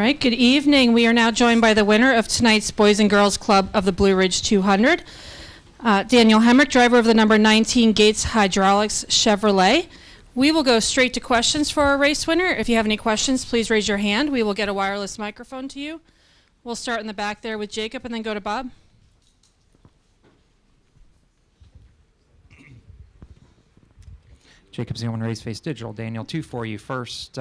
right, good evening. We are now joined by the winner of tonight's Boys and Girls Club of the Blue Ridge 200, Daniel Hemric, driver of the number 19 Gates Hydraulics Chevrolet. We will go straight to questions for our race winner. If you have any questions, please raise your hand. We will get a wireless microphone to you. We'll start in the back there with Jacob and then go to Bob. Jacob Zeilman, Raceface Digital. Daniel, two for you. First,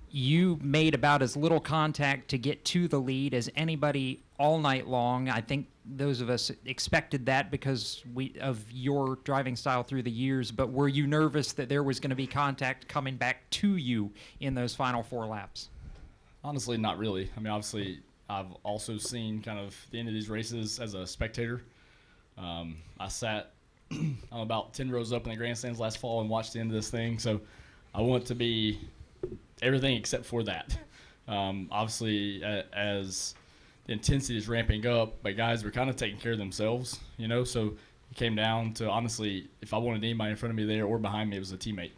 you made about as little contact to get to the lead as anybody all night long. I think those of us expected that because of your driving style through the years, but were you nervous that there was going to be contact coming back to you in those final 4 laps? Honestly, not really. I mean, obviously, I've also seen kind of the end of these races as a spectator. I sat I'm about 10 rows up in the grandstands last fall and watched the end of this thing, so I want to be everything except for that. Obviously, as the intensity is ramping up, but guys were kind of taking care of themselves, you know, so it came down to, honestly, if I wanted anybody in front of me there or behind me, it was a teammate.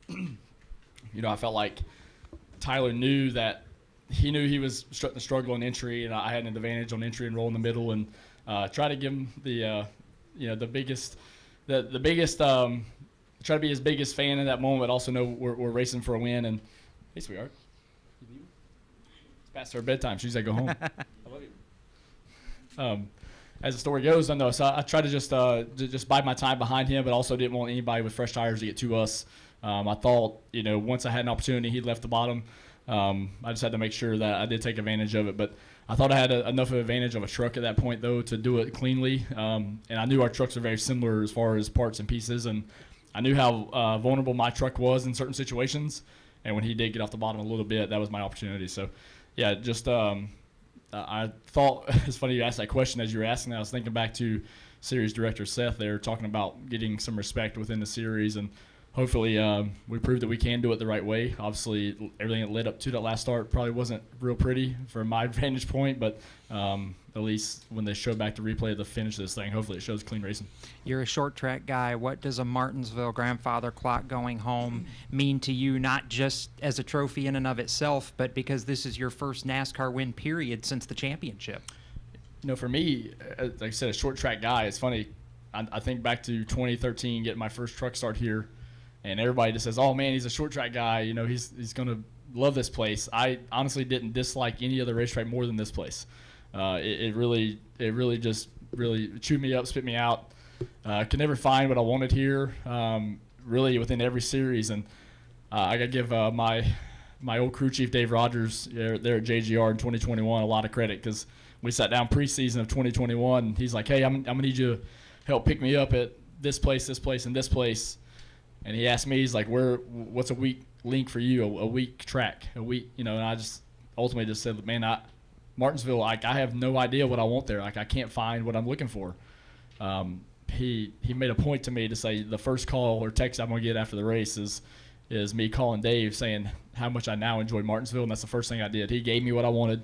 You know, I felt like Tyler knew that he was starting to struggle on entry, and I had an advantage on entry and roll in the middle, and try to give him the biggest, try to be his biggest fan in that moment, but also know we're racing for a win. And hey, sweetheart, you leaving? It's past her bedtime. She's like, go home. I love you. As the story goes, I know. So I tried to just bide my time behind him, but also didn't want anybody with fresh tires to get to us. I thought, you know, once I had an opportunity, he'd left the bottom. I just had to make sure that I did take advantage of it, but I thought I had enough of an advantage of a truck at that point, though, to do it cleanly. And I knew our trucks are very similar as far as parts and pieces, and I knew how vulnerable my truck was in certain situations. And when he did get off the bottom a little bit, that was my opportunity. So, yeah, just I thought it's funny you asked that question as you were asking that. I was thinking back to series director Seth there talking about getting some respect within the series, and hopefully we proved that we can do it the right way. Obviously, everything that led up to that last start probably wasn't real pretty from my vantage point, but at least when they show back the replay of the finish of this thing, hopefully it shows clean racing. You're a short track guy. What does a Martinsville grandfather clock going home mean to you, not just as a trophy in and of itself, but because this is your first NASCAR win period since the championship? You know, for me, like I said, a short track guy, it's funny. I think back to 2013, getting my first truck start here, and everybody just says, oh, man, he's a short track guy. You know, he's going to love this place. I honestly didn't dislike any other racetrack more than this place. It really just chewed me up, spit me out. Could never find what I wanted here, really within every series. And I got to give my old crew chief, Dave Rogers, there at JGR in 2021, a lot of credit, because we sat down preseason of 2021. And he's like, hey, I'm going to need you to help pick me up at this place, and this place. And he asked me, he's like, what's a weak link for you, a weak track, you know, and I just ultimately just said, man, Martinsville, I have no idea what I want there. Like, I can't find what I'm looking for. He made a point to me to say the first call or text I'm going to get after the race is me calling Dave saying how much I now enjoy Martinsville, and that's the first thing I did. He gave me what I wanted,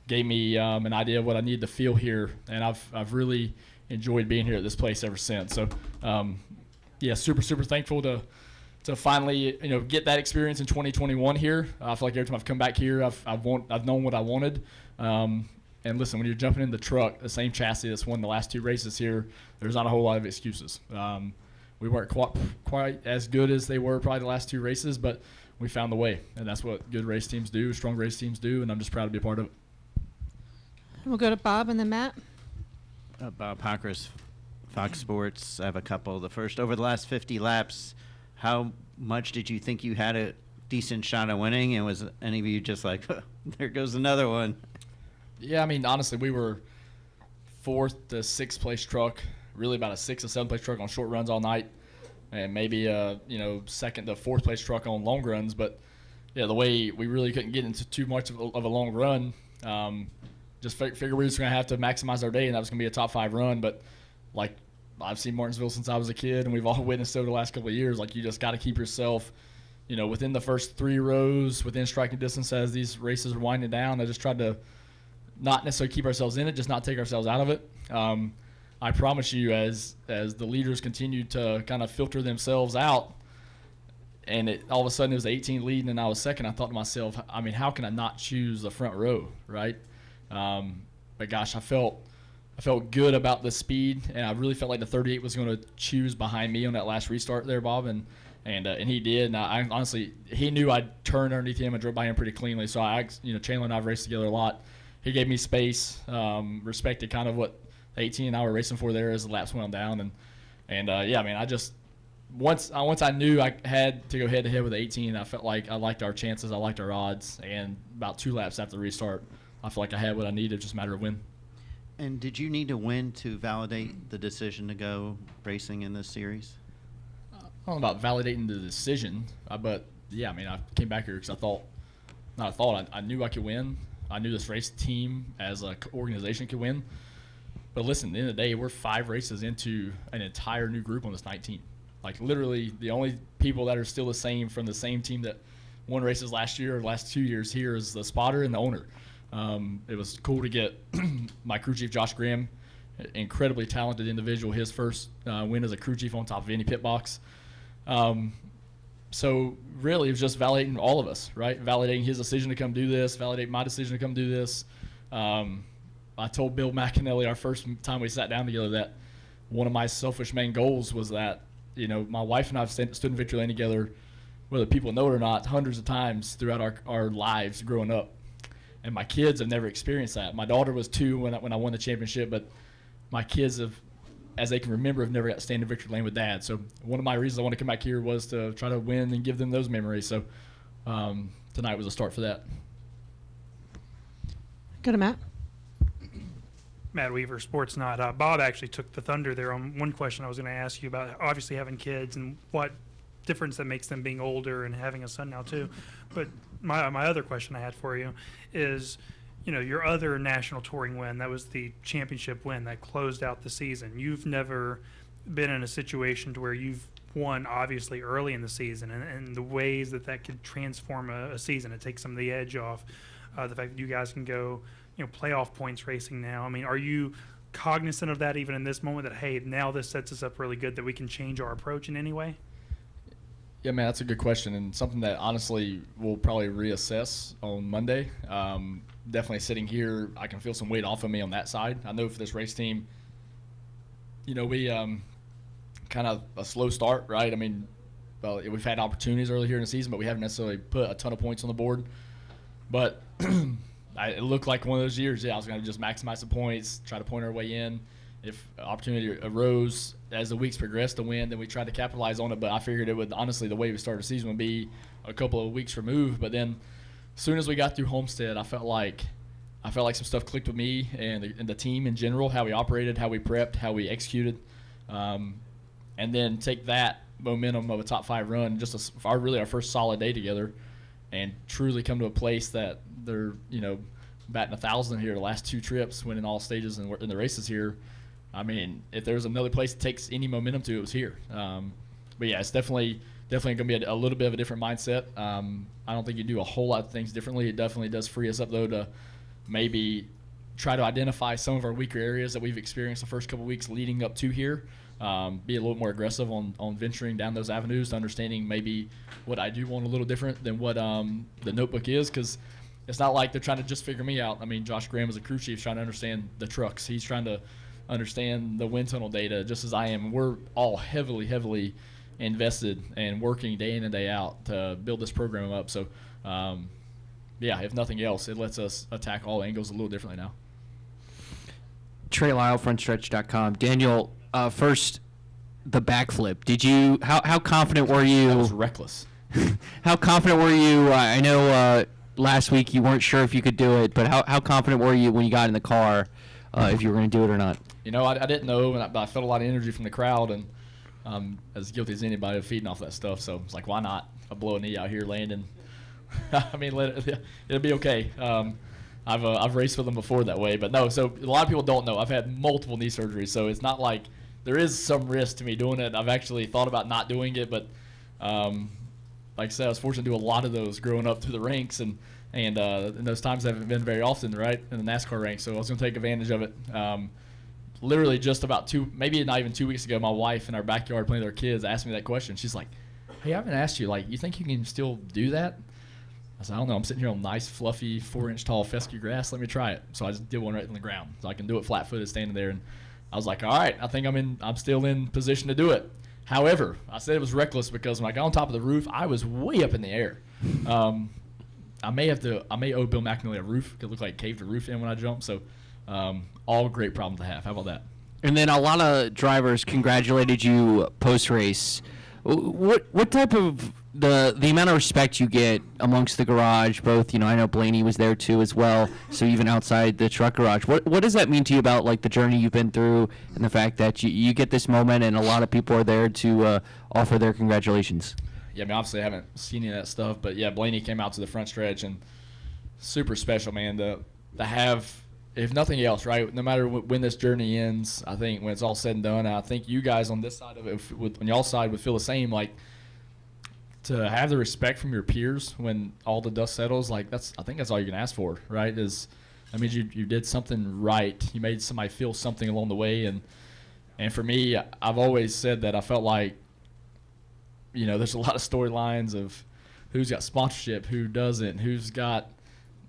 gave me an idea of what I needed to feel here, and I've really enjoyed being here at this place ever since. So, yeah, super thankful to finally, you know, get that experience in 2021 here. I feel like every time I've come back here, I've known what I wanted. And listen, when you're jumping in the truck, the same chassis that's won the last 2 races here, there's not a whole lot of excuses. We weren't quite as good as they were probably the last 2 races, but we found the way, and that's what good race teams do, strong race teams do, and I'm just proud to be a part of it. We'll go to Bob and then Matt. Bob Hockers, Fox Sports. I have a couple. The first, over the last 50 laps, how much did you think you had a decent shot at winning, and was any of you just like, there goes another one? Yeah, I mean, honestly, we were 4th to 6th place truck, really about a 6th or 7th place truck on short runs all night, and maybe 2nd to 4th place truck on long runs. But yeah, the way we really couldn't get into too much of a long run, just figured we were just going to have to maximize our day, and that was going to be a top 5 run. But like, I've seen Martinsville since I was a kid, and we've all witnessed over the last couple of years. Like, you just got to keep yourself, you know, within the first 3 rows, within striking distance as these races are winding down. I just tried to not necessarily keep ourselves in it, just not take ourselves out of it. I promise you, as the leaders continue to kind of filter themselves out, all of a sudden it was 18 leading and I was second. I thought to myself, I mean, how can I not choose the front row, right? But gosh, I felt good about the speed, and I really felt like the 38 was going to choose behind me on that last restart there, Bob, and he did. And I honestly, he knew I'd turned underneath him and drove by him pretty cleanly. So Chandler and I've raced together a lot. He gave me space, respected kind of what the 18 and I were racing for there as the laps went on down, and yeah, I mean, I just once I knew I had to go head to head with 18, I felt like I liked our chances, I liked our odds, and about 2 laps after the restart, I felt like I had what I needed, just a matter of when. And did you need to win to validate the decision to go racing in this series? I don't know about validating the decision, but yeah, I mean, I came back here because I knew I could win. I knew this race team as an organization could win. But listen, at the end of the day, we're 5 races into an entire new group on this 19. Like, literally, the only people that are still the same from the same team that won races last year or the last 2 years here is the spotter and the owner. It was cool to get my crew chief, Josh Graham, incredibly talented individual, his first win as a crew chief on top of any pit box. So really, it was just validating all of us, right? Validating his decision to come do this, validate my decision to come do this. I told Bill McAnally our first time we sat down together that one of my selfish main goals was that, my wife and I have stood in victory lane together, whether people know it or not, hundreds of times throughout our lives growing up. And my kids have never experienced that. My daughter was 2 when I won the championship, but my kids have, as they can remember, have never got to stand in victory lane with Dad. So one of my reasons I wanted to come back here was to try to win and give them those memories. So tonight was a start for that. Go to Matt. Matt Weaver, Sports Night. Bob actually took the thunder there on one question I was going to ask you about, obviously having kids and what difference that makes them being older and having a son now too. But my other question I had for you is, your other national touring win, that was the championship win that closed out the season. You've never been in a situation to where you've won obviously early in the season and the ways that could transform a season. It takes some of the edge off. The fact that you guys can go, playoff points racing now. I mean, are you cognizant of that even in this moment that, hey, now this sets us up really good that we can change our approach in any way? Yeah, man, that's a good question and something that honestly we'll probably reassess on Monday. Definitely sitting here, I can feel some weight off of me on that side. I know for this race team, we kind of a slow start, right? I mean, well, we've had opportunities early here in the season, but we haven't necessarily put a ton of points on the board. But it looked like one of those years, I was going to just maximize the points, try to point our way in. If opportunity arose as the weeks progressed to win, then we tried to capitalize on it. But I figured it would, honestly, the way we started the season would be a couple of weeks removed. But then as soon as we got through Homestead, I felt like some stuff clicked with me and the team in general, how we operated, how we prepped, how we executed. And then take that momentum of a top 5 run, just our first solid day together, and truly come to a place that they're, batting 1,000 here the last 2 trips, winning all stages in the races here. I mean, if there was another place that takes any momentum to, it was here. But yeah, it's definitely going to be a little bit of a different mindset. I don't think you do a whole lot of things differently. It definitely does free us up, though, to maybe try to identify some of our weaker areas that we've experienced the first couple weeks leading up to here. Be a little more aggressive on venturing down those avenues, understanding maybe what I do want a little different than what the notebook is, because it's not like they're trying to just figure me out. I mean, Josh Graham as a crew chief is trying to understand the trucks. He's trying to understand the wind tunnel data just as I am. We're all heavily invested and working day in and day out to build this program up. So, yeah, if nothing else, it lets us attack all angles a little differently now. Trey Lyle, frontstretch.com. Daniel, first, the backflip. How confident were you? That was reckless. How confident were you? I know last week you weren't sure if you could do it, but how confident were you when you got in the car if you were going to do it or not? I didn't know, but I felt a lot of energy from the crowd, and I'm as guilty as anybody of feeding off that stuff. So it's like, why not? I blow a knee out here landing. I mean, it'll be okay. I've raced with them before that way, but no. So a lot of people don't know. I've had multiple knee surgeries, so it's not like there is some risk to me doing it. I've actually thought about not doing it, but like I said, I was fortunate to do a lot of those growing up through the ranks, and those times haven't been very often, right, in the NASCAR ranks. So I was going to take advantage of it. Literally just about maybe not even 2 weeks ago, my wife in our backyard playing with our kids asked me that question. She's like, hey, I haven't asked you, like, you think you can still do that? I said, I don't know. I'm sitting here on nice, fluffy, 4-inch tall fescue grass. Let me try it. So I just did one right on the ground. So I can do it flat-footed standing there. And I was like, all right, I think I'm still in position to do it. However, I said it was reckless because when I got on top of the roof, I was way up in the air. I may owe Bill McNally a roof. It looked like it caved the roof in when I jumped. So all great problems to have. How about that? And then a lot of drivers congratulated you post-race. What type of the amount of respect you get amongst the garage, both, I know Blaney was there too as well, so even outside the truck garage, what does that mean to you about like the journey you've been through and the fact that you get this moment and a lot of people are there to offer their congratulations? Yeah, I mean, obviously I haven't seen any of that stuff, but yeah, Blaney came out to the front stretch and super special, man, to have, if nothing else, right, no matter when this journey ends, I think when it's all said and done, I think you guys on this side of it, on y'all side, would feel the same, like, to have the respect from your peers when all the dust settles, like, I think that's all you can ask for, right, that means you did something right. You made somebody feel something along the way, and for me, I've always said that I felt like, there's a lot of storylines of who's got sponsorship, who doesn't, who's got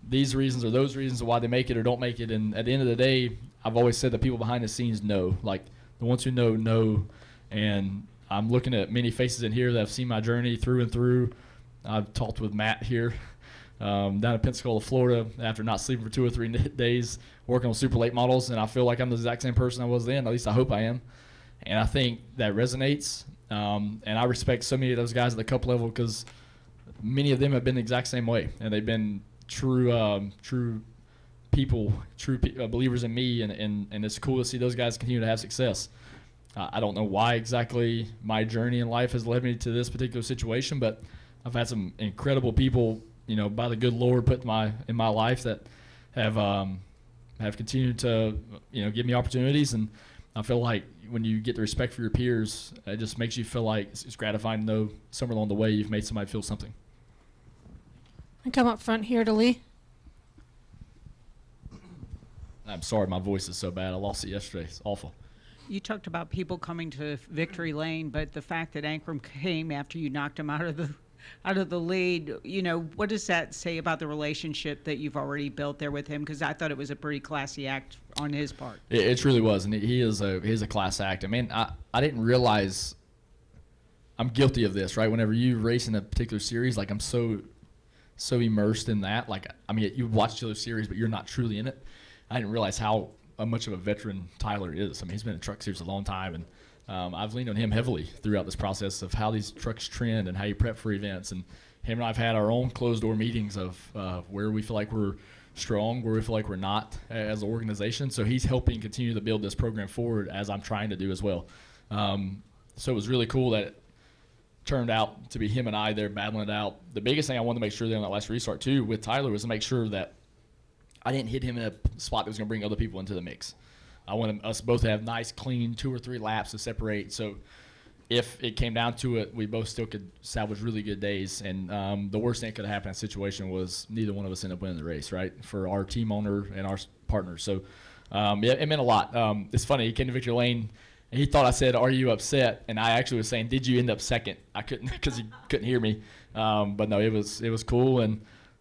these reasons or those reasons why they make it or don't make it. And at the end of the day, I've always said that people behind the scenes know. Like, the ones who know. And I'm looking at many faces in here that have seen my journey through and through. I've talked with Matt here down in Pensacola, Florida, after not sleeping for 2 or 3 days, working on super late models. And I feel like I'm the exact same person I was then. At least I hope I am. And I think that resonates. And I respect so many of those guys at the cup level because many of them have been the exact same way. And they've been true people, believers in me, and it's cool to see those guys continue to have success. I don't know why exactly my journey in life has led me to this particular situation, but I've had some incredible people, by the good Lord put in my life that have continued to, give me opportunities, and I feel like when you get the respect for your peers, it just makes you feel like it's gratifying to know somewhere along the way you've made somebody feel something. I come up front here to Lee. I'm sorry, my voice is so bad. I lost it yesterday. It's awful. You talked about people coming to victory lane, but the fact that Anram came after you knocked him out of the lead, what does that say about the relationship that you've already built there with him? Because I thought it was a pretty classy act on his part. It truly was, and he is a class act. I mean, I didn't realize I'm guilty of this, right? Whenever you race in a particular series, like I'm so immersed in that. Like, I mean, you watch the other series, but you're not truly in it. I didn't realize how much of a veteran Tyler is. I mean, he's been in truck series a long time, and I've leaned on him heavily throughout this process of how these trucks trend and how you prep for events. And him and I have had our own closed-door meetings of where we feel like we're strong, where we feel like we're not as an organization. So he's helping continue to build this program forward as I'm trying to do as well. So it was really cool that it turned out to be him and I there battling it out. The biggest thing I wanted to make sure there on that last restart, too, with Tyler was to make sure that I didn't hit him in a spot that was going to bring other people into the mix. I wanted us both to have nice, clean 2 or 3 laps to separate. So if it came down to it, we both still could salvage really good days. And the worst thing that could have happened in that situation was neither one of us ended up winning the race, right, for our team owner and our partners. So it meant a lot. It's funny. He came to victory lane, and he thought I said, "Are you upset?" And I actually was saying, "Did you end up second?" I couldn't because he couldn't hear me. But no, it was cool. And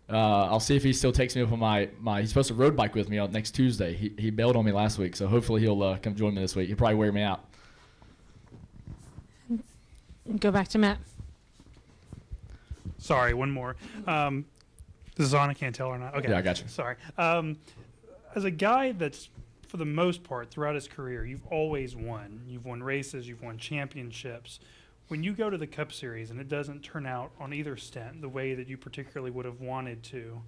I'll see if he still takes me up on my he's supposed to road bike with me on next Tuesday. He bailed on me last week, so hopefully he'll come join me this week. He'll probably wear me out. Go back to Matt. Sorry, one more. This is on, I can't tell or not. Okay. Yeah, I got you. Sorry. As a guy that's, for the most part, throughout his career, you've always won. You've won races, you've won championships. When you go to the Cup Series and it doesn't turn out on either stint the way that you particularly would have wanted to,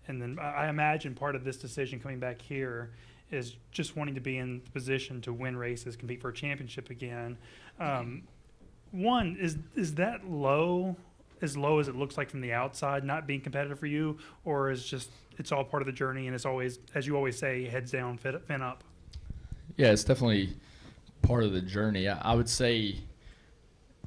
and then I imagine part of this decision coming back here is just wanting to be in the position to win races, compete for a championship again. One, is that low as it looks like from the outside, not being competitive for you, or is just it's all part of the journey and it's always, as you always say, heads down, fin up? Yeah, it's definitely part of the journey. I would say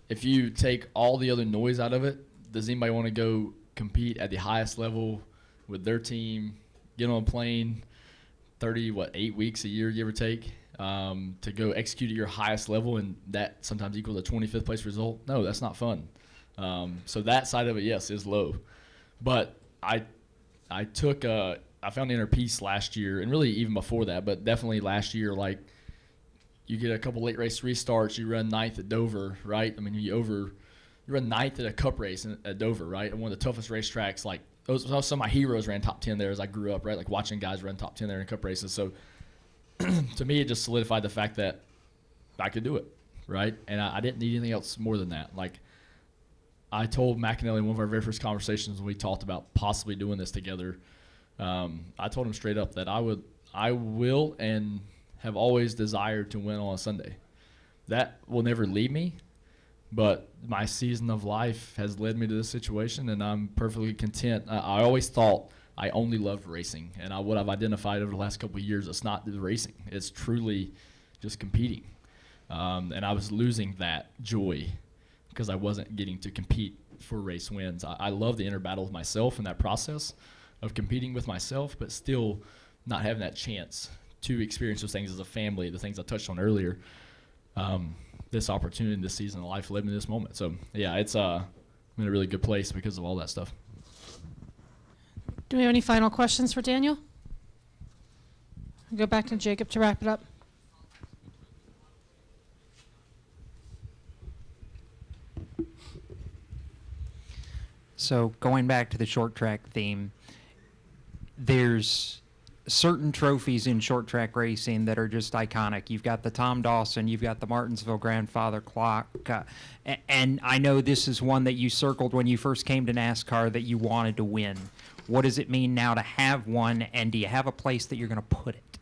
if you take all the other noise out of it, does anybody want to go compete at the highest level with their team, get on a plane 8 weeks a year, give or take, to go execute at your highest level, and that sometimes equals a 25th place result? No, that's not fun. So that side of it, yes, is low. But I found inner peace last year, and really even before that, but definitely last year. Like, you get a couple late race restarts, you run ninth at Dover, right? I mean, you run ninth at a Cup race at Dover, right? And one of the toughest racetracks. Like, some of my heroes ran top 10 there as I grew up, right? Like, watching guys run top 10 there in Cup races. So to me, it just solidified the fact that I could do it, right? And I didn't need anything else more than that. Like, I told McAnally in one of our very first conversations when we talked about possibly doing this together, I told him straight up that I will and have always desired to win on a Sunday. That will never leave me, but my season of life has led me to this situation, and I'm perfectly content. I always thought I only loved racing, and what I've identified over the last couple of years, it's not the racing. It's truly just competing. And I was losing that joy because I wasn't getting to compete for race wins. I love the inner battle with myself and that process of competing with myself, but still not having that chance to experience those things as a family, the things I touched on earlier. This opportunity, this season of life led me to this moment. So, yeah, I'm in a really good place because of all that stuff. Do we have any final questions for Daniel? I'll go back to Jacob to wrap it up. So going back to the short track theme, there's certain trophies in short track racing that are just iconic. You've got the Tom Dawson, you've got the Martinsville Grandfather Clock, and I know this is one that you circled when you first came to NASCAR that you wanted to win. What does it mean now to have one, and do you have a place that you're going to put it?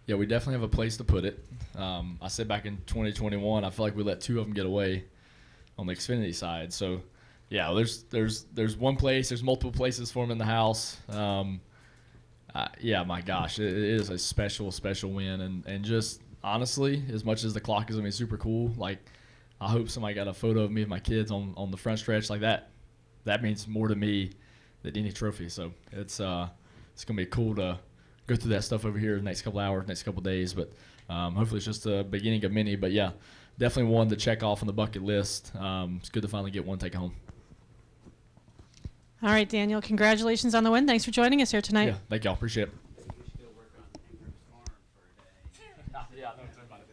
Yeah, we definitely have a place to put it. I said back in 2021, I feel like we let two of them get away on the Xfinity side. So, yeah, there's one place. There's multiple places for them in the house. Yeah, my gosh, it is a special, special win. And just honestly, as much as the clock is going to be super cool, like, I hope somebody got a photo of me and my kids on the front stretch like that. That means more to me than any trophy. So it's going to be cool to go through that stuff over here the next couple hours, next couple days. But hopefully it's just the beginning of many. But, yeah, definitely one to check off on the bucket list. It's good to finally get one taken home. All right, Daniel, congratulations on the win. Thanks for joining us here tonight. Yeah, thank y'all. Appreciate it. We should go work on Ingram's farm for a day. Yeah, I know it's everybody.